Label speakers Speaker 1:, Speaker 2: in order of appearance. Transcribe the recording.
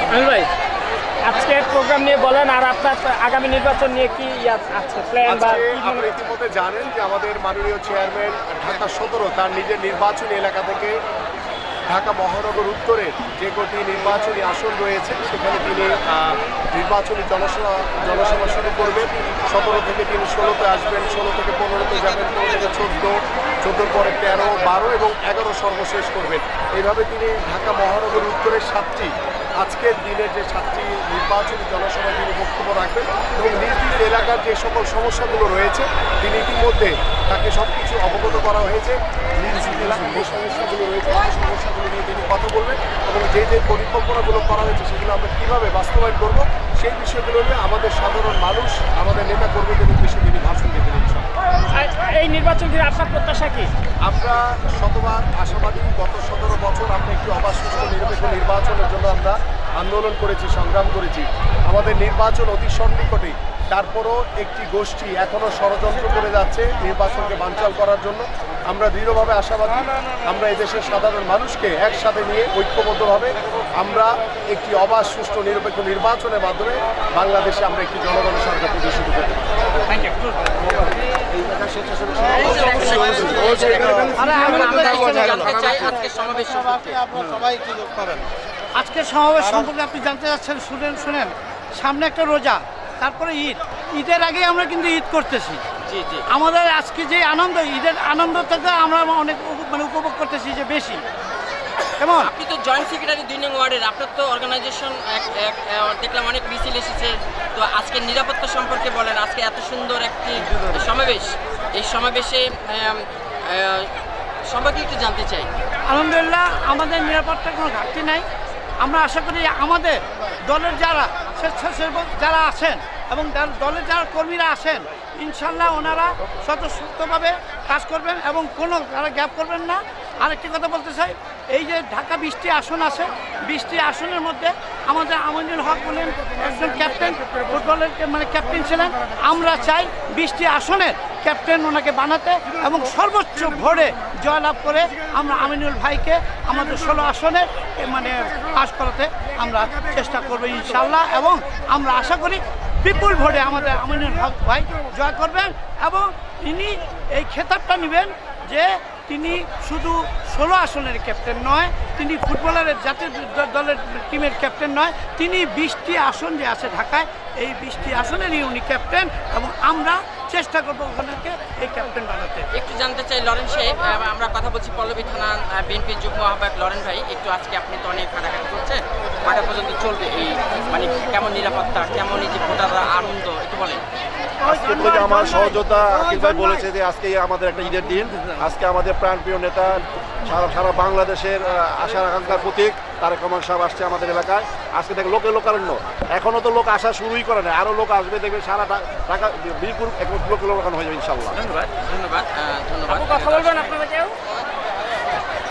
Speaker 1: আমির ভাই, আজকের প্রোগ্রাম নিয়ে বলেন, আর আপনার আগামী নির্বাচন নিয়ে কি আছে প্ল্যান বা
Speaker 2: আজকে
Speaker 1: কি
Speaker 2: আপনি ইতিমধ্যে জানেন যে আমাদের মাননীয় চেয়ারম্যান ঢাকা 17 তার নিজের নির্বাচনী এলাকা থেকে ঢাকা মহানগর উত্তরের যে কটি নির্বাচনী আসন রয়েছে সেখানে তিনি নির্বাচনী জনসভা শুরু করবেন। 17 থেকে তিনি 16তে আসবেন, 16 থেকে 15তে যাবেন, 15 থেকে 14, 14 পরে 13, 12 এবং 11 সর্বশেষ করবেন। এইভাবে তিনি ঢাকা মহানগর উত্তরের 7টি আজকের দিনের যে 7টি নির্বাচনী জনসভায় তিনি বক্তব্য রাখবেন এবং নিজ নিজ এলাকার যে সকল সমস্যাগুলো রয়েছে তিনি ইতিমধ্যে তাকে সব কিছু অবগত করা হয়েছে। নিজ নিজ এলাকার যে সমস্যাগুলো রয়েছে সেই সমস্যাগুলো নিয়ে তিনি কথা বলবেন এবং যে যে পরিকল্পনাগুলো করা হয়েছে সেগুলো আমরা কীভাবে বাস্তবায়ন করব সেই বিষয়গুলো নিয়ে আমাদের সাধারণ মানুষ, আমাদের নেতা কর্মীদের উদ্দেশ্যে তিনি ভাষণ দিতে দিচ্ছেন।
Speaker 1: এই নির্বাচন থেকে আপনার প্রত্যাশা কি?
Speaker 2: আমরা শতবার আশাবাদী। গত 17 বছর আমরা একটি অবাধ সুষ্ঠু নিরপেক্ষ নির্বাচনের জন্য আমরা আন্দোলন করেছি, সংগ্রাম করেছি। আমাদের নির্বাচন অতি সন্নিকটে, তারপরও একটি গোষ্ঠী এখনও ষড়যন্ত্র করে যাচ্ছে নির্বাচনকে বানচাল করার জন্য। আমরা দৃঢ়ভাবে আশাবাদী আমরা এদেশের সাধারণ মানুষকে একসাথে নিয়ে ঐক্যবদ্ধভাবে আমরা একটি অবাধ সুষ্ঠু নিরপেক্ষ নির্বাচনের মাধ্যমে বাংলাদেশে আমরা একটি জনগণের সরকার প্রতিষ্ঠিত করতে পারি।
Speaker 3: আজকের সমাবেশ সম্পর্কে আপনি জানতে চাচ্ছেন, শুনেন সামনে একটা রোজা, তারপরে ঈদের আগে আমরা কিন্তু ঈদ করতেছি। আমাদের আজকে যে আনন্দ, ঈদের আনন্দ থেকে আমরা অনেক উপভোগ করতেছি যে বেশি। কেমন?
Speaker 4: আপনি তো জয়েন্ট সেক্রেটারি 2 নং ওয়ার্ডের, আপনার তো অর্গানাইজেশন দেখলাম অনেক মিছিল এসেছে, তো আজকে নিরাপত্তা সম্পর্কে বলেন। আজকে এত সুন্দর একটি সমাবেশ, এই সমাবেশে সবাইকে একটু জানতে চাই।
Speaker 3: আলহামদুলিল্লাহ, আমাদের নিরাপত্তার কোনো ঘাটতি নাই। আমরা আশা করি আমাদের দলের যারা স্বেচ্ছাসেবক যারা আছেন এবং দলের যারা কর্মীরা আছেন, ইনশাল্লাহ ওনারা স্বতঃস্ফূর্তভাবে কাজ করবেন এবং কোনো তারা গ্যাপ করবেন না। আরেকটি কথা বলতে চাই, এই যে ঢাকা 20টি আসন আছে, 20টি আসনের মধ্যে আমাদের আমিনুল হক বলেন একজন ক্যাপ্টেন, ফুটবলের ক্যাপ্টেন ছিলেন। আমরা চাই 20টি আসনের ক্যাপ্টেন ওনাকে বানাতে এবং সর্বোচ্চ ভোটে জয়লাভ করে আমরা আমিনুল ভাইকে আমাদের 16 আসনে পাস করাতে আমরা চেষ্টা করবো ইনশাল্লাহ। এবং আমরা আশা করি বিপুল ভোটে আমাদের আমিনুল হক ভাই জয় করবেন এবং তিনি এই খেতাবটা নেবেন যে তিনি শুধু 16 আসনের ক্যাপ্টেন নয়, তিনি ফুটবলারের জাতীয় দলের টিমের ক্যাপ্টেন নয়, তিনি 20টি আসন যে আছে ঢাকায়, এই 20টি আসনেরই উনি ক্যাপ্টেন এবং আমরা চেষ্টা করবো ওখানেকে এই ক্যাপ্টেন বানাতে।
Speaker 4: একটু জানতে চাই লরেন সাহেব, আমরা কথা বলছি পল্লবী থানা বিএনপির যুগ্ম আহ্বায়ক লরেন ভাই, একটু আজকে আপনি তো অনেক কাটাকাটি করছেন, কটা পর্যন্ত চলবে এই কেমন নিরাপত্তা, কেমন এই যে ভোটাররা আনন্দ, একটু বলেন।
Speaker 5: আজকে থেকে আমার সহযোদ্ধা আকিল ভাই বলেছে যে আজকে আমাদের একটা ঈদের দিন। আজকে আমাদের প্রাণপ্রিয় নেতা, সারা বাংলাদেশের আশার আকাঙ্ক্ষার প্রতীক তারেক রহমান সাহেব আসছে আমাদের এলাকায়। আজকে থেকে লোকারণ্য, এখনও তো লোক আসা শুরুই করে না, আরও লোক আসবে, দেখবে সারা ঢাকা বিপুল লোকানো হয়ে যাবে ইনশাল্লাহ।
Speaker 4: ধন্যবাদ।
Speaker 1: কথা বলবেন আপনারা কেউ?